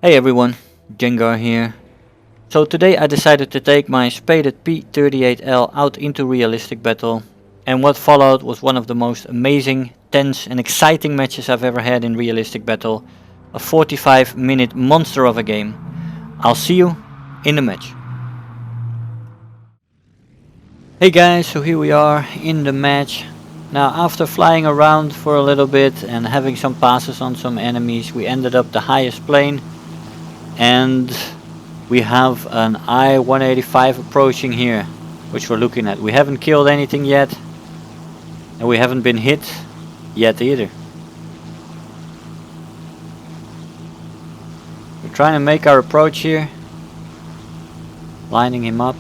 Hey everyone, Jengar here. So today I decided to take my spaded P-38L out into realistic battle, and what followed was one of the most amazing, tense and exciting matches I've ever had in realistic battle. A 45-minute monster of a game. I'll see you in the match. Hey guys, so here we are in the match. Now after flying around for a little bit and having some passes on some enemies, we ended up the highest plane. And we have an I-185 approaching here, which we're looking at. We haven't killed anything yet, and we haven't been hit yet either. We're trying to make our approach here, lining him up.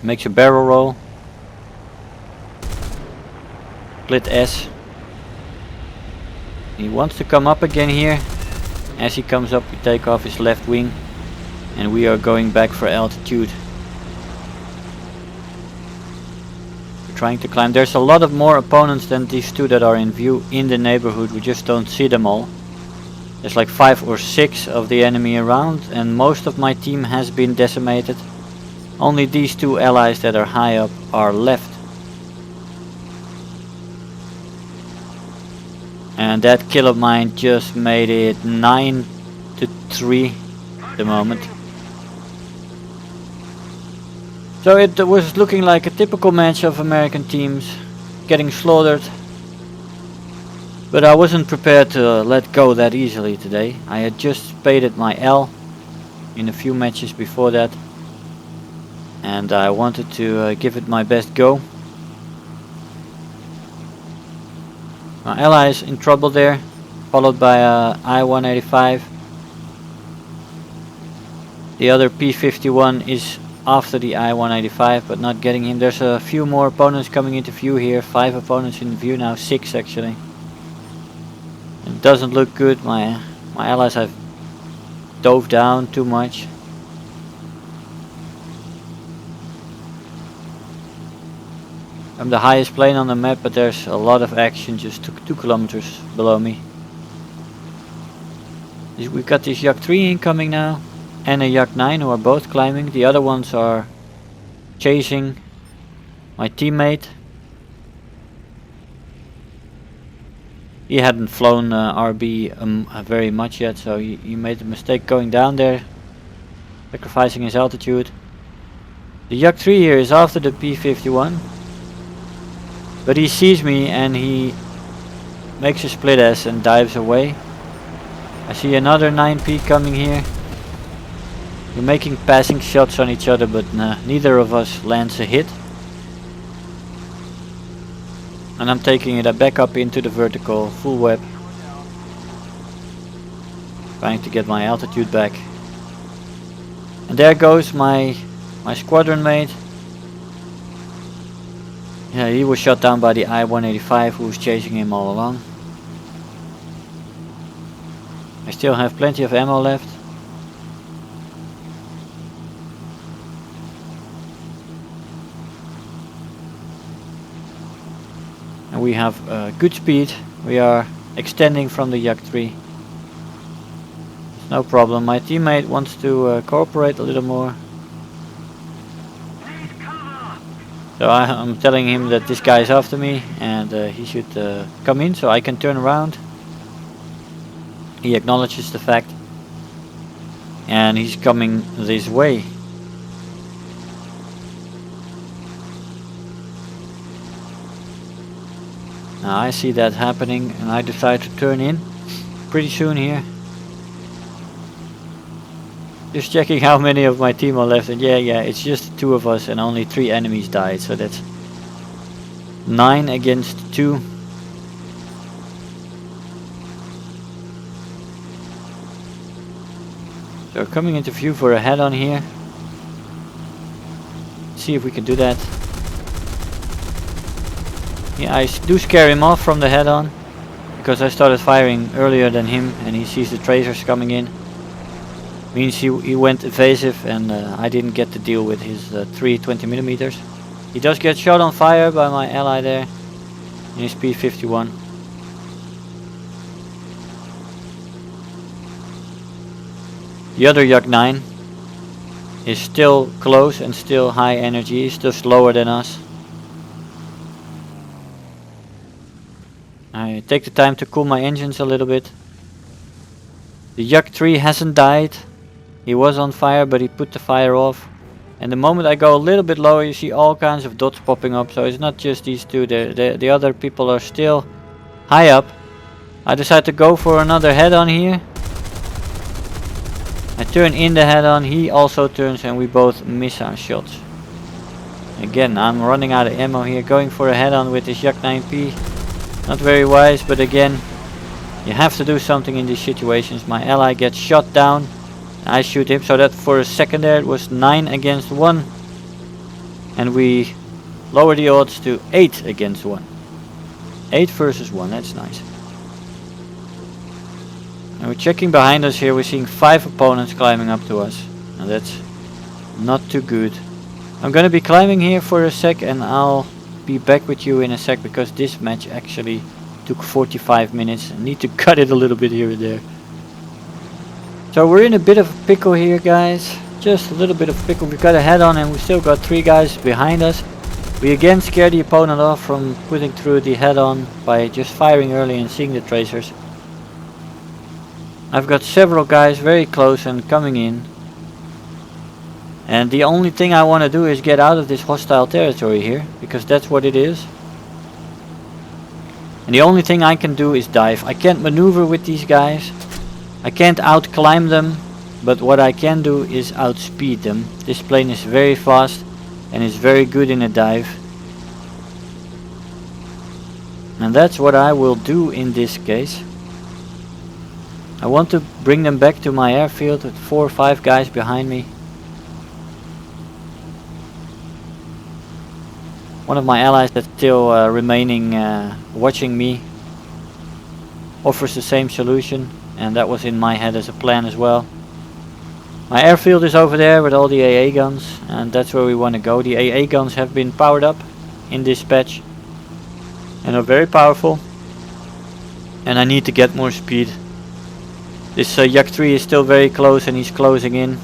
Makes a barrel roll. Split S. He wants to come up again here. As he comes up, we take off his left wing and we are going back for altitude. We're trying to climb. There's a lot of more opponents than these two that are in view in the neighborhood. We just don't see them all. There's like 5 or 6 of the enemy around, and most of my team has been decimated. Only these two allies that are high up are left. And that kill of mine just made it 9-3 at the moment. So it was looking like a typical match of American teams getting slaughtered. But I wasn't prepared to let go that easily today. I had just spaded my L in a few matches before that. And I wanted to give it my best go. My ally is in trouble there, followed by a I-185. The other P-51 is after the I-185, but not getting him. There's a few more opponents coming into view here. 5 opponents in view now, 6 actually. It doesn't look good. My allies have dove down too much. I'm the highest plane on the map, but there's a lot of action just 2 kilometers below me. We've got this Yak 3 incoming now, and a Yak 9 who are both climbing. The other ones are chasing my teammate. He hadn't flown RB very much yet, so he made the mistake going down there, sacrificing his altitude. The Yak 3 here is after the P-51. But he sees me and he makes a split S and dives away. I see another 9P coming here. We're making passing shots on each other, but neither of us lands a hit. And I'm taking it back up into the vertical, full web. Trying to get my altitude back. And there goes my squadron mate. Yeah, he was shot down by the I-185 who was chasing him all along. I still have plenty of ammo left. And we have good speed. We are extending from the Yak 3. No problem. My teammate wants to cooperate a little more. So I'm telling him that this guy is after me and he should come in so I can turn around. He acknowledges the fact and he's coming this way. Now I see that happening and I decide to turn in pretty soon here. Just checking how many of my team are left, and yeah, it's just 2 of us and only 3 enemies died, so that's 9 against 2. So coming into view for a head-on here. See if we can do that. Yeah, I do scare him off from the head-on, because I started firing earlier than him and he sees the tracers coming in. Means he went evasive and I didn't get to deal with his 320mm. He does get shot on fire by my ally there in his P-51. The other Yak 9 is still close and still high energy. He's still slower than us. I take the time to cool my engines a little bit. The Yak 3 hasn't died. He was on fire, but he put the fire off. And the moment I go a little bit lower, you see all kinds of dots popping up. So it's not just these two. The other people are still high up. I decide to go for another head-on here. I turn in the head-on. He also turns, and we both miss our shots. Again, I'm running out of ammo here. Going for a head-on with this Yak 9P. Not very wise, but again, you have to do something in these situations. My ally gets shot down. I shoot him, so that for a second there it was 9 against 1. And we lower the odds to 8 against 1. 8 versus 1, that's nice. And we're checking behind us here, we're seeing 5 opponents climbing up to us. Now that's not too good. I'm gonna be climbing here for a sec and I'll be back with you in a sec, because this match actually took 45 minutes. I need to cut it a little bit here and there. So we're in a bit of a pickle here, guys. Just a little bit of pickle. We got a head on and we still got 3 guys behind us. We again scare the opponent off from putting through the head on by just firing early and seeing the tracers. I've got several guys very close and coming in. And the only thing I want to do is get out of this hostile territory here, because that's what it is. And the only thing I can do is dive. I can't maneuver with these guys. I can't out climb them, but what I can do is outspeed them. This plane is very fast and is very good in a dive. And that's what I will do in this case. I want to bring them back to my airfield with 4 or 5 guys behind me. One of my allies that's still remaining watching me offers the same solution, and that was in my head as a plan as well. My airfield is over there with all the AA guns, and that's where we want to go. The AA guns have been powered up in this patch and are very powerful, and I need to get more speed. This Yak 3 is still very close and he's closing in.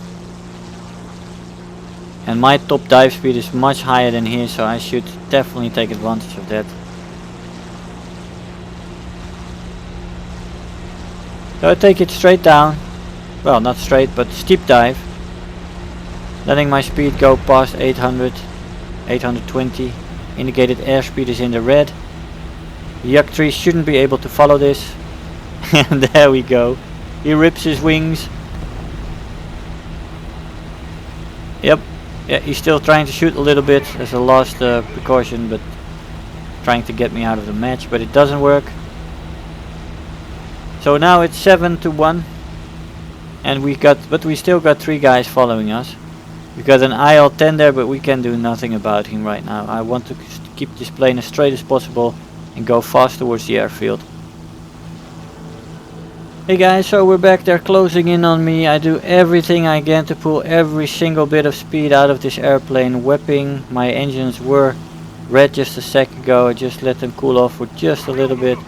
And my top dive speed is much higher than his, so I should definitely take advantage of that. So I take it straight down. Well, not straight, but steep dive. Letting my speed go past 800, 820. Indicated airspeed is in the red. The Yak 3 shouldn't be able to follow this. And there we go. He rips his wings. Yep. Yeah, he's still trying to shoot a little bit as a last precaution, but trying to get me out of the match, but it doesn't work. So now it's 7-1, and we still got 3 guys following us. We've got an IL-10 there, but we can do nothing about him right now. I want to keep this plane as straight as possible and go fast towards the airfield. Hey guys, so we're back. They're closing in on me. I do everything I can to pull every single bit of speed out of this airplane. Wepping, my engines were red just a sec ago. I just let them cool off for just a little bit,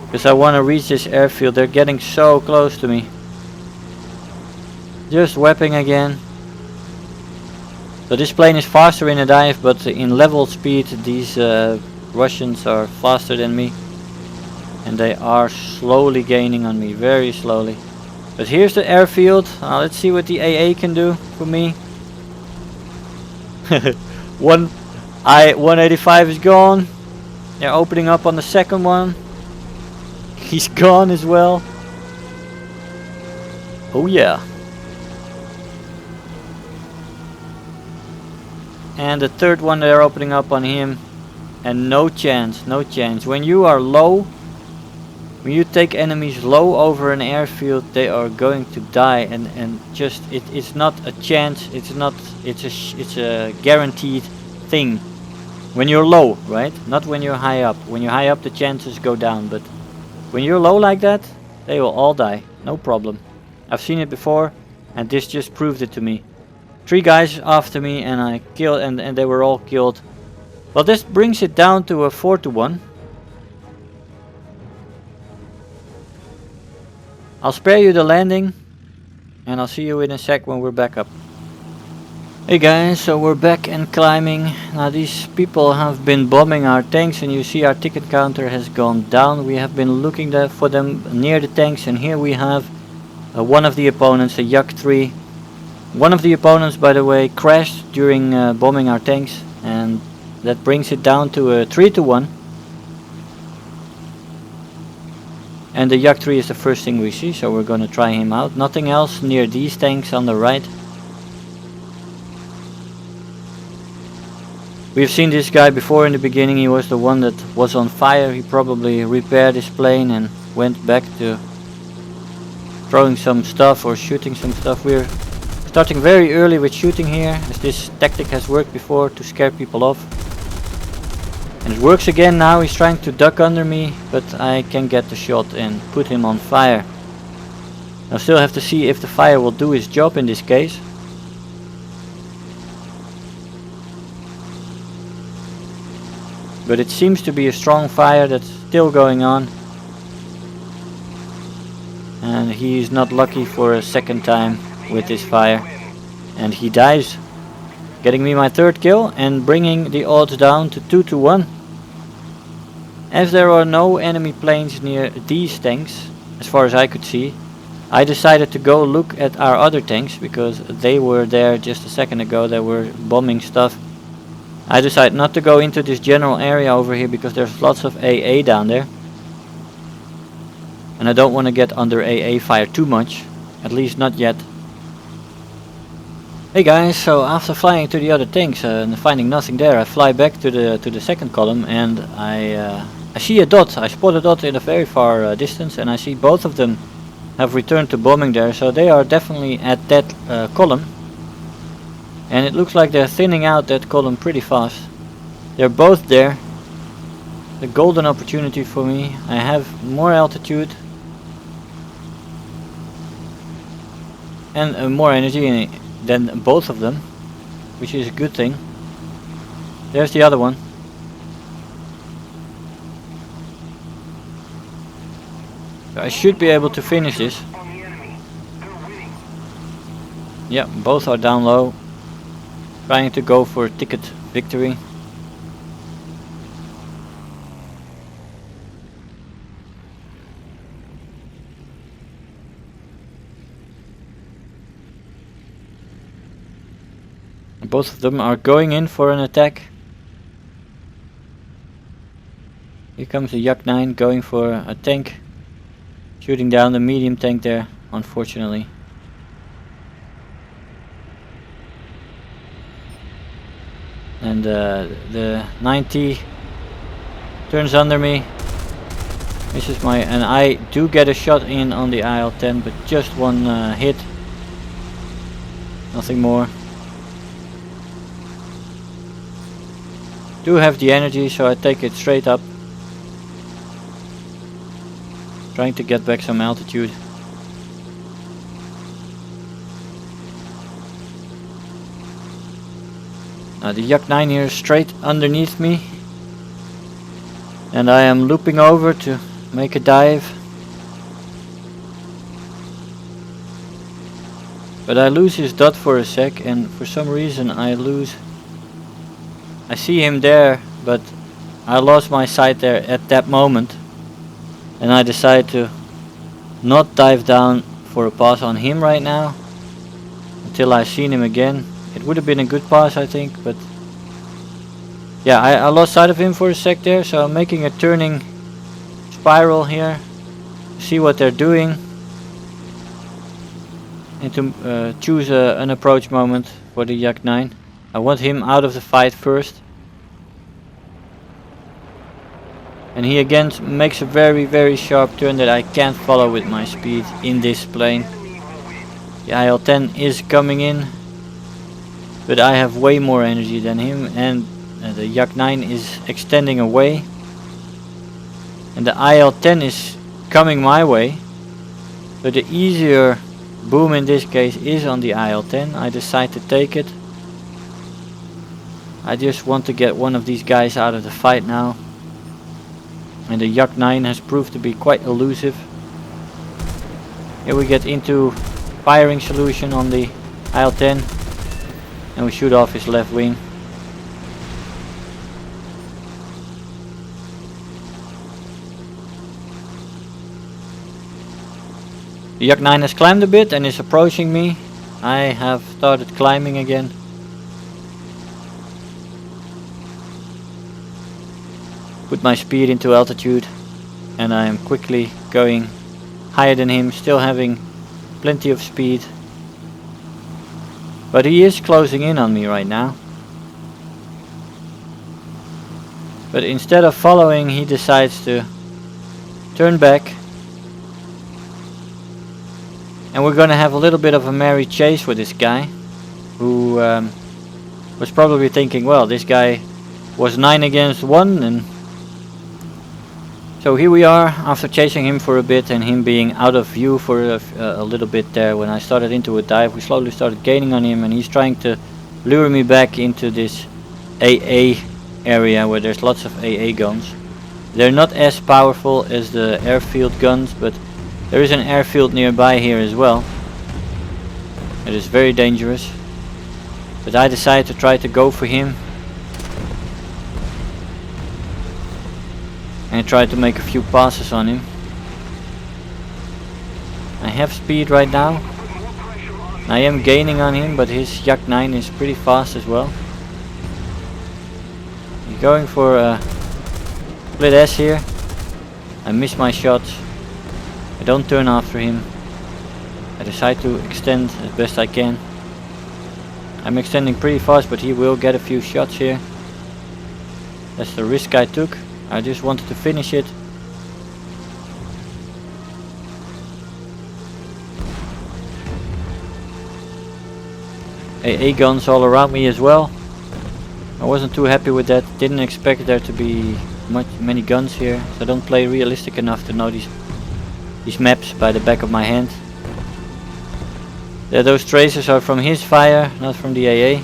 because I want to reach this airfield. They're getting so close to me. Just wepping again. So this plane is faster in a dive, but in level speed these Russians are faster than me. And they are slowly gaining on me, very slowly. But here's the airfield. Let's see what the AA can do for me. 185 is gone. They're opening up on the second one. He's gone as well. Oh yeah. And the third one, they're opening up on him. And no chance, no chance. When you are low, when you take enemies low over an airfield, they are going to die, and just it's not a chance, it's a guaranteed thing. When you're low, right? Not when you're high up. When you're high up the chances go down, but when you're low like that, they will all die, no problem. I've seen it before, and this just proved it to me. 3 guys after me, and I killed, and they were all killed. Well, this brings it down to a 4-1. I'll spare you the landing. and I'll see you in a sec when we're back up. Hey guys, so we're back and climbing. Now these people have been bombing our tanks, and you see our ticket counter has gone down. We have been looking for them near the tanks, and here we have one of the opponents, a Yak 3. One of the opponents, by the way, crashed during bombing our tanks, and that brings it down to a 3-1. And the Yak 3 is the first thing we see, so we're gonna try him out. Nothing else near these tanks on the right. We've seen this guy before in the beginning. He was the one that was on fire. He probably repaired his plane and went back to throwing some stuff or shooting some stuff. We're starting very early with shooting here, as this tactic has worked before to scare people off. And it works again now. He's trying to duck under me, but I can get the shot and put him on fire. I still have to see if the fire will do its job in this case. But it seems to be a strong fire that's still going on. And he's not lucky for a second time with this fire. And he dies. Getting me my third kill and bringing the odds down to 2-1. As there are no enemy planes near these tanks, as far as I could see, I decided to go look at our other tanks, because they were there just a second ago. They were bombing stuff. I decided not to go into this general area over here, because there's lots of AA down there. And I don't want to get under AA fire too much, at least not yet. Hey guys, so after flying to the other tanks and finding nothing there, I fly back to the second column, and I see a dot. I spot a dot in a very far distance, and I see both of them have returned to bombing there, so they are definitely at that column. And it looks like they're thinning out that column pretty fast. They're both there. The golden opportunity for me. I have more altitude and more energy than both of them, which is a good thing. There's the other one. So I should be able to finish this. Yeah, both are down low. Trying to go for a ticket victory. Both of them are going in for an attack. Here comes the Yak 9 going for a tank. Shooting down the medium tank there, unfortunately. And the 90 turns under me. Misses my, and I do get a shot in on the IL-10, but just one hit. Nothing more. Do have the energy, so I take it straight up. Trying to get back some altitude. Now the Yak 9 here is straight underneath me, and I am looping over to make a dive. But I lose his dot for a sec, and for some reason I see him there, but I lost my sight there at that moment, and I decided to not dive down for a pass on him right now until I seen him again. It would have been a good pass, I think, but yeah, I lost sight of him for a sec there, so I'm making a turning spiral here to see what they're doing and to choose an approach moment for the Yak 9. I want him out of the fight first. And he again makes a very sharp turn that I can't follow with my speed in this plane. The IL-10 is coming in, but I have way more energy than him, and the Yak 9 is extending away. And the IL-10 is coming my way, but the easier boom in this case is on the IL-10. I decide to take it. I just want to get one of these guys out of the fight now. And the Yak 9 has proved to be quite elusive. Here we get into firing solution on the IL-10 and we shoot off his left wing. The Yak 9 has climbed a bit and is approaching me. I have started climbing again. Put my speed into altitude and I am quickly going higher than him, still having plenty of speed. But he is closing in on me right now. But instead of following, he decides to turn back. And we're gonna have a little bit of a merry chase with this guy, who was probably thinking, well, this guy was 9 against 1, and so here we are after chasing him for a bit and him being out of view for a little bit there. When I started into a dive, we slowly started gaining on him and he's trying to lure me back into this AA area where there's lots of AA guns. They're not as powerful as the Airfield guns, but there is an airfield nearby here as well. It is very dangerous. But I decided to try to go for him. And try to make a few passes on him. I have speed right now. I am gaining on him, but his Yak 9 is pretty fast as well. He's going for a split S here. I miss my shots. I don't turn after him. I decide to extend as best I can. I'm extending pretty fast, but he will get a few shots here. That's the risk I took. I just wanted to finish it. AA guns all around me as well. I wasn't too happy with that. Didn't expect there to be many guns here. So I don't play realistic enough to know these maps by the back of my hand. Yeah, those tracers are from his fire, not from the AA.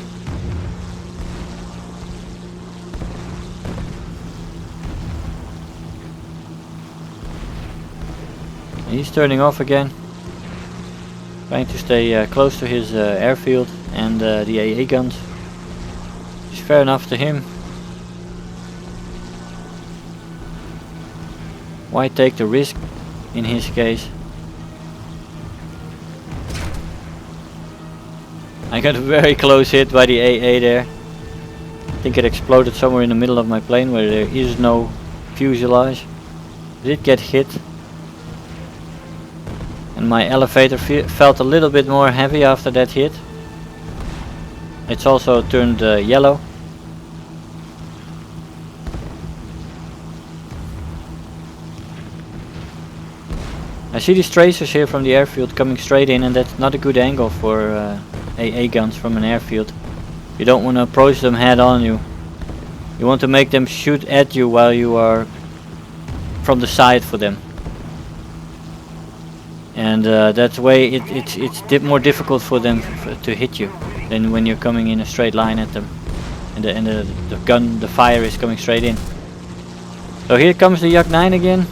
He's turning off again, trying to stay close to his airfield and the AA guns. It's fair enough to him. Why take the risk in his case? I got a very close hit by the AA there. I think it exploded somewhere in the middle of my plane where there is no fuselage. I did get hit. And my elevator felt a little bit more heavy after that hit. It's also turned yellow. I see these tracers here from the airfield coming straight in, and that's not a good angle for AA guns from an airfield. You don't want to approach them head on you. You want to make them shoot at you while you are from the side for them. And that way it's more difficult for them to hit you than when you're coming in a straight line at them, and the fire is coming straight in. So here comes the Yak 9 again.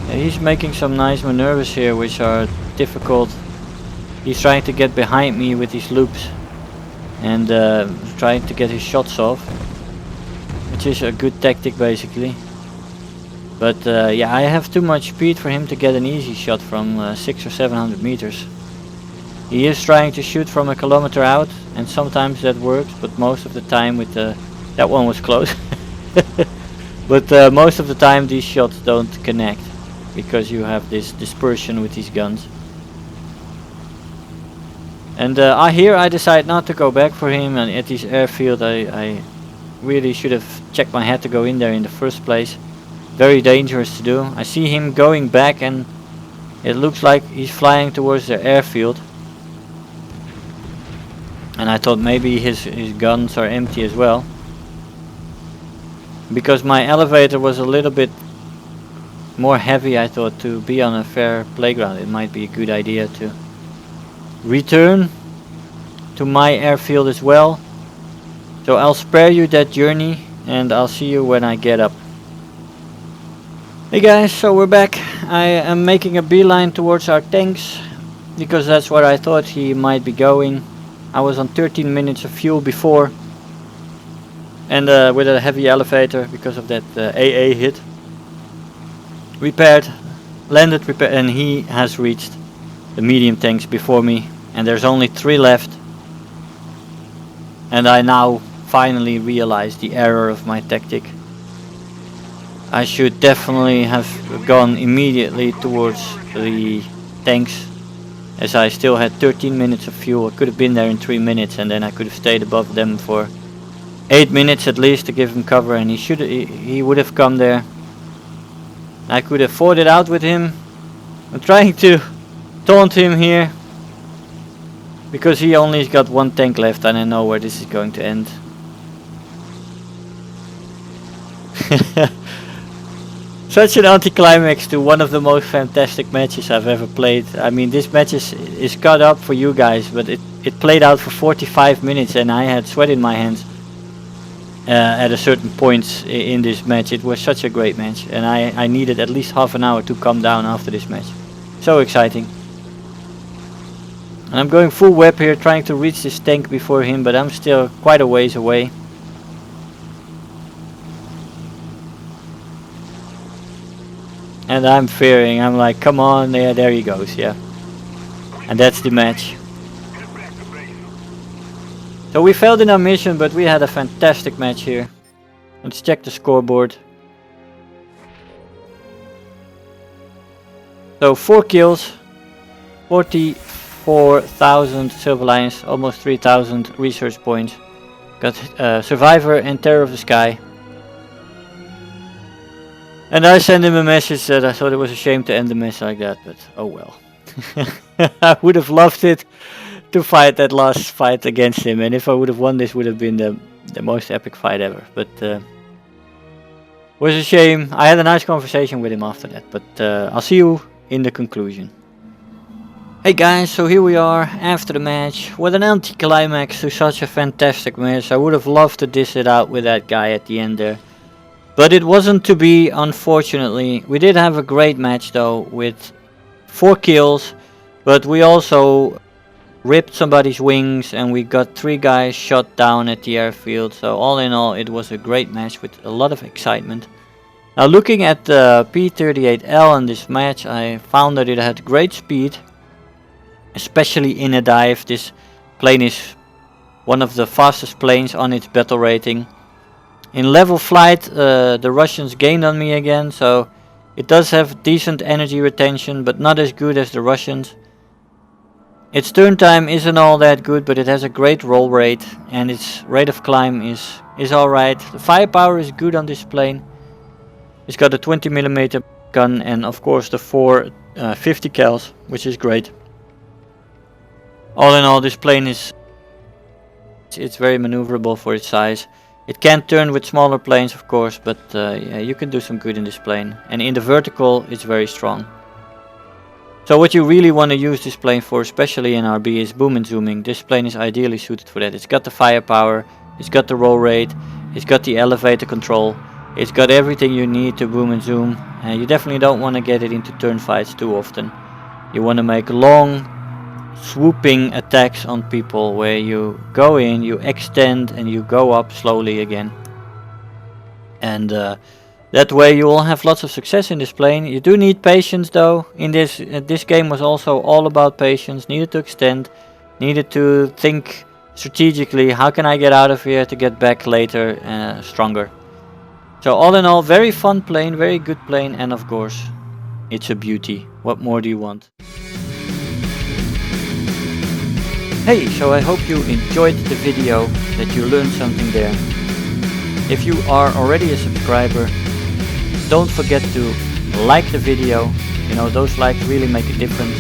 Yeah, he's making some nice maneuvers here which are difficult. He's trying to get behind me with these loops and trying to get his shots off, which is a good tactic basically. But yeah, I have too much speed for him to get an easy shot from 600 or 700 meters. He is trying to shoot from a kilometer out, and sometimes that works, but most of the time with that one was close. But most of the time these shots don't connect, because you have this dispersion with these guns. And here I decide not to go back for him, and at this airfield I really should have checked my head to go in there in the first place. Very dangerous to do. I see him going back and it looks like he's flying towards the airfield. And I thought maybe his guns are empty as well. Because my elevator was a little bit more heavy, I thought to be on a fair playground it might be a good idea to return to my airfield as well. So I'll spare you that journey and I'll see you when I get up. Hey guys, so we're back. I am making a beeline towards our tanks, because that's where I thought he might be going. I was on 13 minutes of fuel before, and with a heavy elevator because of that AA hit. Repaired, landed, repaired, and he has reached the medium tanks before me, and there's only 3 left. And I now finally realize the error of my tactic. I should definitely have gone immediately towards the tanks, as I still had 13 minutes of fuel. I could have been there in 3 minutes, and then I could have stayed above them for 8 minutes at least to give him cover, and he would have come there. I could have fought it out with him. I'm trying to taunt him here, because he only has got 1 tank left, and I know where this is going to end. Such an anticlimax to one of the most fantastic matches I've ever played. I mean, this match is cut up for you guys, but it played out for 45 minutes, and I had sweat in my hands at a certain point in this match. It was such a great match, and I needed at least half an hour to calm down after this match. So exciting. And I'm going full web here, trying to reach this tank before him, but I'm still quite a ways away. And I'm fearing, I'm like, come on, yeah, there he goes, yeah. And that's the match. So we failed in our mission, but we had a fantastic match here. Let's check the scoreboard. So 4 kills, 44,000 silver lions, almost 3,000 research points. Got Survivor and Terror of the Sky. And I sent him a message that I thought it was a shame to end the match like that, but oh well. I would have loved it to fight that last fight against him, and if I would have won, this would have been the most epic fight ever. But was a shame. I had a nice conversation with him after that, but I'll see you in the conclusion. Hey guys, so here we are after the match. What an anticlimax to such a fantastic match. I would have loved to diss it out with that guy at the end there. But it wasn't to be, unfortunately. We did have a great match though, with 4 kills, but we also ripped somebody's wings and we got 3 guys shot down at the airfield. So all in all, it was a great match with a lot of excitement. Now looking at the P-38L in this match, I found that it had great speed, especially in a dive. This plane is one of the fastest planes on its battle rating. In level flight, the Russians gained on me again, so it does have decent energy retention, but not as good as the Russians. Its turn time isn't all that good, but it has a great roll rate, and its rate of climb is alright. The firepower is good on this plane. It's got a 20mm gun, and of course the 4 50 cals, which is great. All in all, this plane it's very maneuverable for its size. It can't turn with smaller planes, of course, but yeah, you can do some good in this plane. And in the vertical, it's very strong. So what you really want to use this plane for, especially in RB, is boom and zooming. This plane is ideally suited for that. It's got the firepower, it's got the roll rate, it's got the elevator control, it's got everything you need to boom and zoom. And you definitely don't want to get it into turn fights too often. You want to make long, swooping attacks on people where you go in, you extend, and you go up slowly again. And that way you will have lots of success in this plane. You do need patience though. In this game was also all about patience. Needed to extend, needed to think strategically, how can I get out of here to get back later stronger. So all in all, very fun plane, very good plane, and of course it's a beauty. What more do you want? Hey, so I hope you enjoyed the video, that you learned something there. If you are already a subscriber, don't forget to like the video. You know, those likes really make a difference.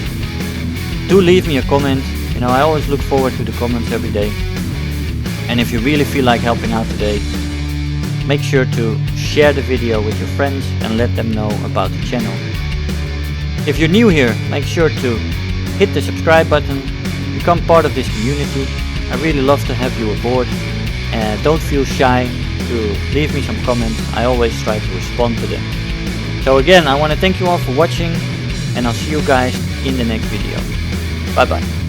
Do leave me a comment. You know, I always look forward to the comments every day. And if you really feel like helping out today, make sure to share the video with your friends and let them know about the channel. If you're new here, make sure to hit the subscribe button. Become part of this community. I really love to have you aboard. Don't feel shy to leave me some comments. I always try to respond to them. So again, I want to thank you all for watching, and I'll see you guys in the next video. Bye bye.